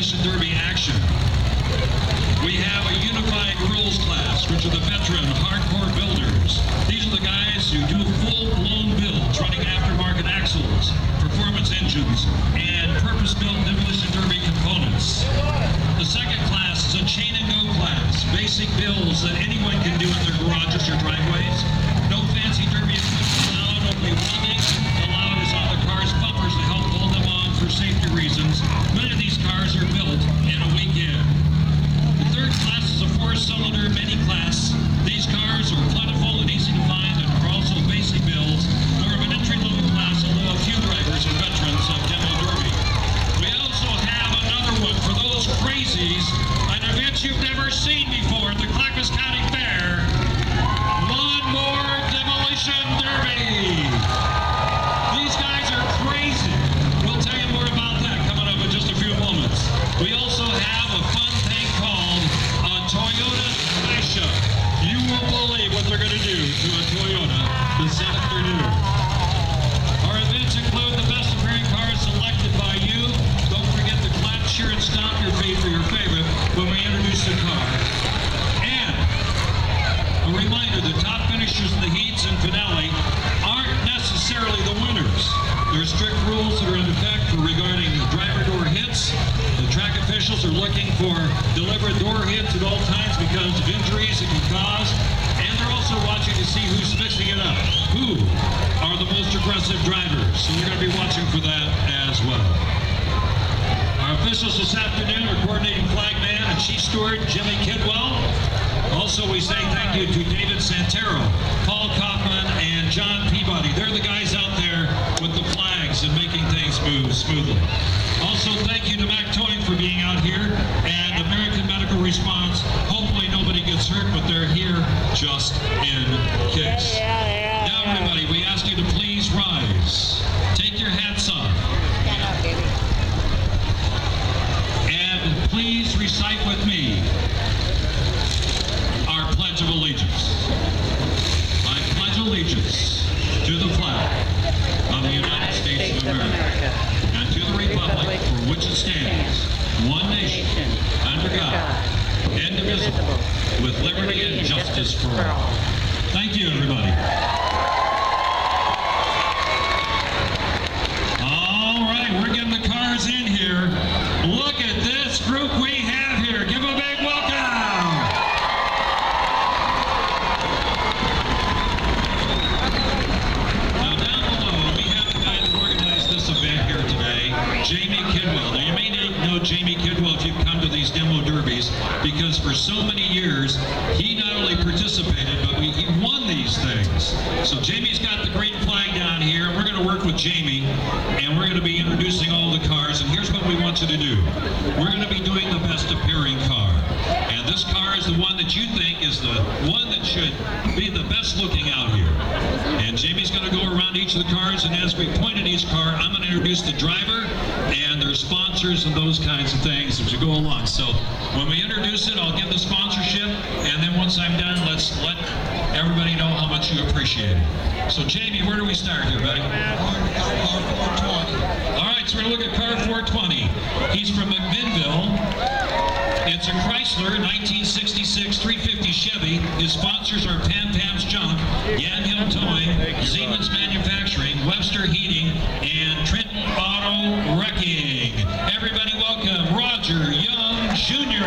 Demolition Derby action. We have a unified rules class, which are the veteran hardcore builders. These are the guys who do full-blown builds, running aftermarket axles, performance engines, and purpose-built Demolition Derby components. The second class is a chain and go class, basic builds that anyone can do in their garages or driveways. No fancy derby equipment allowed, only welding allowed is on the car's bumpers to help hold them on for safety reasons. Many of these cars are built in a weekend. The third class is a four-cylinder mini class. These cars are plentiful and easy to find and are also basic builds, more of an entry-level class, although a few drivers are veterans of Demo Derby. We also have another one for those crazies, an event you've never seen before at the Clackamas County Fair, Lawnmower Demolition Derby. These guys are crazy. We'll tell you more about that coming up in just a few moments. We also have a fun thing called a Toyota Mashup. You won't believe what they're going to do to a Toyota this afternoon. Our events include the best appearing cars selected by you. Don't forget to clap, cheer, and stomp your feet for your favorite when we introduce the car. And a reminder, the top finishers in the heats and finale aren't necessarily the winners. There are strict rules that are in effect regarding the driver door hits. The track officials are looking for deliberate door hits at all times because of injuries it can cause. And they're also watching to see who's mixing it up. Who are the most aggressive drivers? So we're going to be watching for that as well. Our officials this afternoon are coordinating flagman and chief steward Jimmy Kidwell. Also, we say thank you to David Santero, Paul Kaufman, and John Peabody. They're the guys out there with the flags and making things move smoothly. Also, thank you to Mac Towing for being out here, and American Medical Response. Hopefully nobody gets hurt, but they're here just in case. Now, everybody, we ask you to please rise. Take your hats off. And please recite with me our Pledge of Allegiance. I pledge allegiance to the flag of the United States of America and to the republic for which it stands, one nation, under God, indivisible, with liberty and justice for all. Thank you, everybody. All right, we're getting the cars in here. Look at this group we have here. Give them a big welcome. Now, down below, we have the guy that organized this event here today, Jamie Kidwell. Now, you may not know Jamie Kidwell if you've come to these demo derbies, because for so many years, he not only participated, but he won these things. So Jamie's got the green flag down here, and we're going to work with Jamie, and we're going to be introducing all the cars, and here's what we want you to do. We're going to be doing the best appearing car. And this car is the one that you think is the one that should be the best looking out here. And Jamie's going to go around each of the cars, and as we point at each car, I'm going to introduce the driver and their sponsors and those kinds of things as we go along. So when we introduce it, I'll give the sponsorship, and then once I'm done, let's let everybody know how much you appreciate it. So Jamie, where do we start here, buddy? Car 420. All right, so we're going to look at car 420. He's from McMinnville. It's a Chrysler 1966 350 Chevy. His sponsors are Pam Pam's Junk, Yamhill Towing, Siemens Manufacturing, Webster Heating, and Trenton Auto Wrecking. Everybody welcome Roger Young Jr.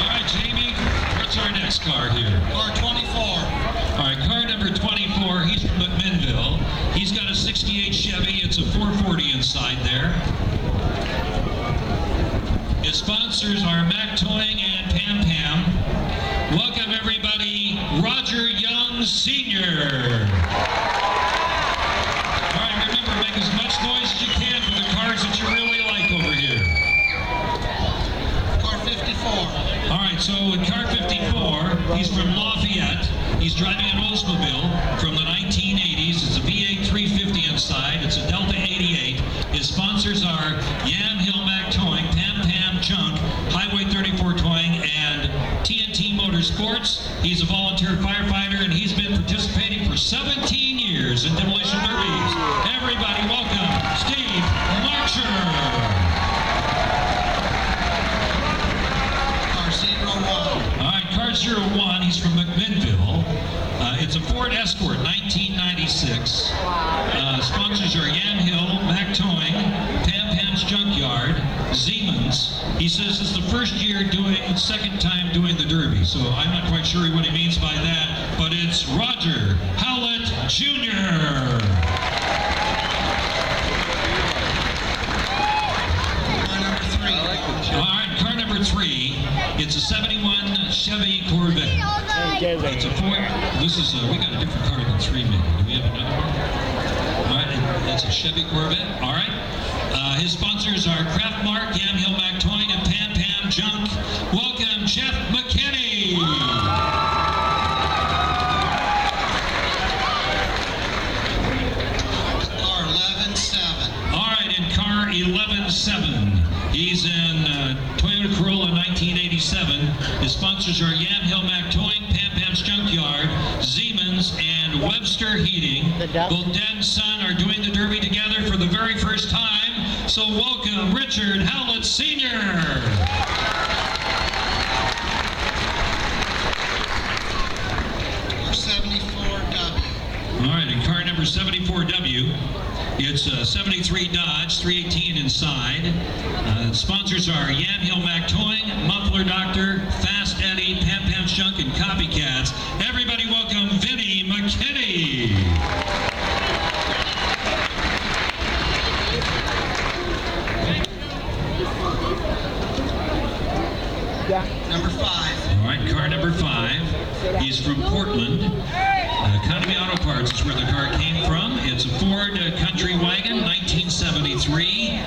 All right, Jamie, what's our next car here? Car 24. All right, car number 24, he's from McMinnville. He's got a 68 Chevy. It's a 440 inside there. His sponsors are Mac Towing and Pam Pam. Welcome, everybody, Roger Young Sr. All right, remember, make as much noise as you can for the cars that you really like over here. Car 54. All right, so in car 54, he's from Lafayette. He's driving an Oldsmobile from the 1980s. It's a V8 350 inside. It's a Delta 88. His sponsors are Yamhill Mac Towing, Pam Pam Junk, Highway 34 Towing, and TNT Motorsports. He's a volunteer firefighter, and he's been participating for 17 years in demolition derbies. Everybody welcome Steve Ford Escort, 1996. Sponsors are Yamhill, Mac Towing, Pam Pam's Junkyard, Siemens. He says it's the first year second time doing the Derby, so I'm not quite sure what he means by that, but it's Roger Howlett Jr. All right, car number 3. It's a 71 Chevy Corvette. It's a Ford. We got a different car than 3 maybe. Do we have another one? All right, it's a Chevy Corvette. All right. His sponsors are Kraft Mark, Yamhill, Mac Towing, and Pam Pam Junk. Welcome, Jeff McKinney. Car 11-7. All right, in car 11-7. He's in Toyota Corolla 1987. His sponsors are Yamhill, Mac Towing, Pam Pam's Junkyard, Siemens, and Webster Heating. Both Dad and son are doing the Derby together for the very first time. So welcome, Richard Howlett Sr. Car 74W. All right, in car number 74W, it's a 73 Dodge, 318 inside. Sponsors are Yamhill, Mac Towing, Muffler Doctor, Fast Eddie, Pam Pam's Junk, and Copycats. Everybody welcome Vinny McKinney. Number 5. All right, car number 5. He's from Portland. Economy Auto Parts is where the car came from. It's a Ford Country Wagon, 1973.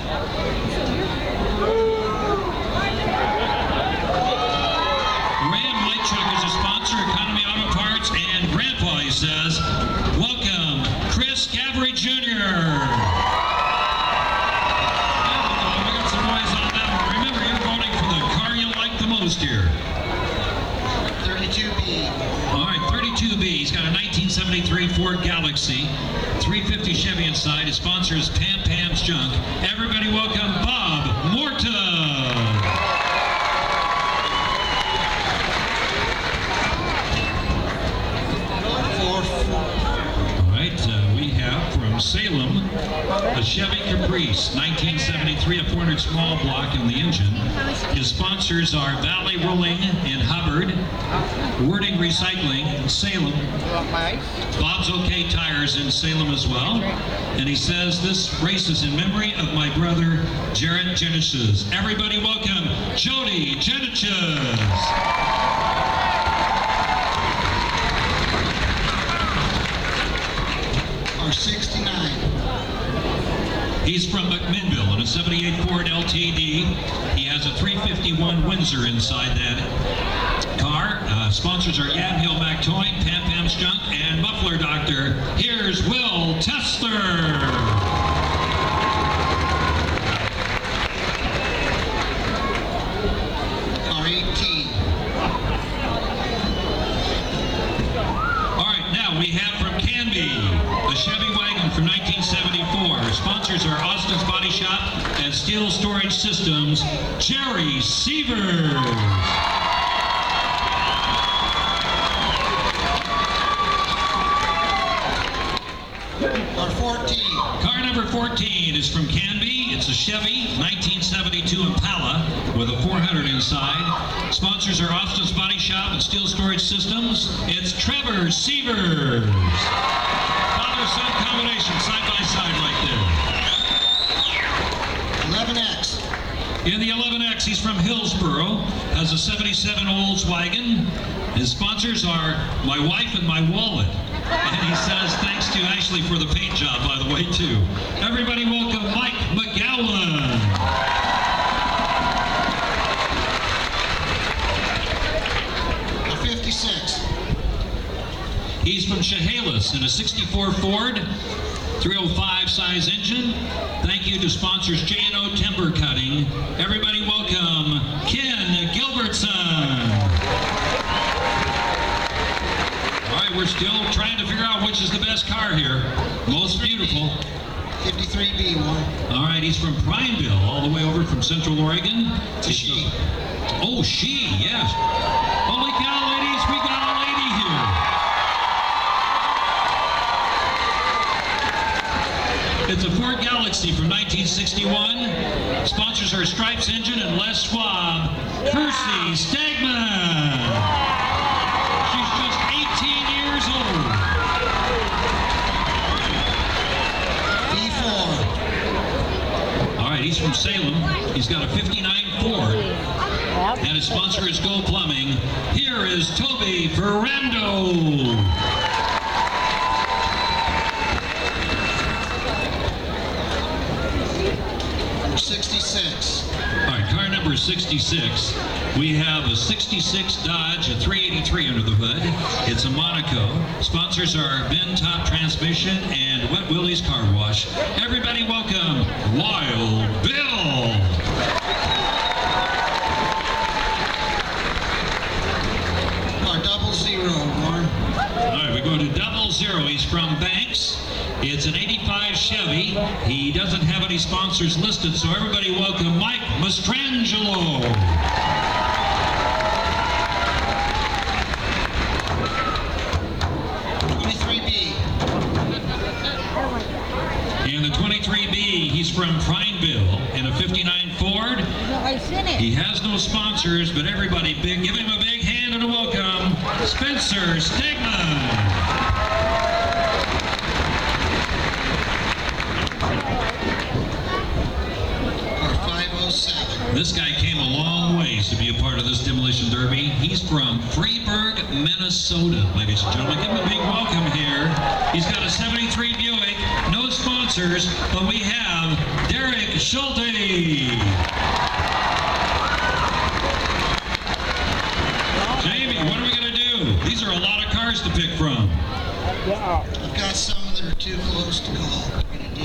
Ram Light Truck is a sponsor, Economy Auto Parts, and Grandpa, he says, welcome, Chris Gavry Jr. Here. 32B. All right, 32B. He's got a 1973 Ford Galaxy, 350 Chevy inside. His sponsor is Pam Pam's Junk. Everybody welcome Bob Morton. All right, we have from Salem a Chevy Caprice, 1973, a 400 small block in the engine. His sponsors are Valley Rolling in Hubbard, Wording Recycling in Salem, Bob's OK Tires in Salem as well. And he says this race is in memory of my brother, Jared Genesis. Everybody welcome Jody Genesis. Car 69. He's from McMinnville in a 78 Ford LTD. He has a 351 Windsor inside that car. Sponsors are Yamhill, Mac Towing, Pam Pam's Junk, and Muffler Doctor. Here's Will Tester. Car 18. All right, now we have from Canby, a Chevy wagon from 1974. Sponsors are Austin's Body Shop and Steel Storage Systems, Jerry Sievers. Car 14. Car number 14 is from Canby. It's a Chevy 1972 Impala with a 400 inside. Sponsors are Austin's Body Shop and Steel Storage Systems. It's Trevor Sievers. Father-son combination, side by side right there. 11X. In the 11X, he's from Hillsboro, has a 77 Oldswagen. His sponsors are my wife and my wallet. And he says thanks to Ashley for the paint job, by the way, too. Everybody welcome Mike McGowan. Car 56. He's from Chehalis in a 64 Ford, 305 size engine. Thank you to sponsors J&O Timber Cutting. Everybody welcome Ken Gilbertson. All right, we're still trying to figure out which is the best car here. Most beautiful. 53B1. All right, he's from Prineville, all the way over from Central Oregon. She. Oh, she, yes. Holy cow, ladies, we got a lady here. It's a Ford Galaxy from 1961. Sponsors are Stripes Engine and Les Schwab. Percy Stegman. She's just 18 years old. B4. All right, he's from Salem. He's got a 59 Ford. And his sponsor is Go Plumbing. Here is Toby Ferrando. 66. All right, car number 66. We have a 66 Dodge, a 383 under the hood. It's a Monaco. Sponsors are Ben Top Transmission and Wet Willie's Car Wash. Everybody welcome Wild Bill. Our 00, Warren. All right, we go to 00. He's from Banks. It's an 85 Chevy. He doesn't have any sponsors listed, so everybody welcome Mike Mastrangelo. And the 23B, he's from Prineville in a 59 Ford. He has no sponsors, but everybody big, give him a big hand and a welcome, Spencer Stegman. Our 507. This guy came a long ways to be a part of this Demolition Derby. He's from Freeburg, Minnesota, ladies and gentlemen. Give him a big welcome here. He's got a 73 Buick, no sponsors, but we have Derek Schulte. Jamie, what are we going to do? These are a lot of cars to pick from. I've got some that are too close to call. We're going to do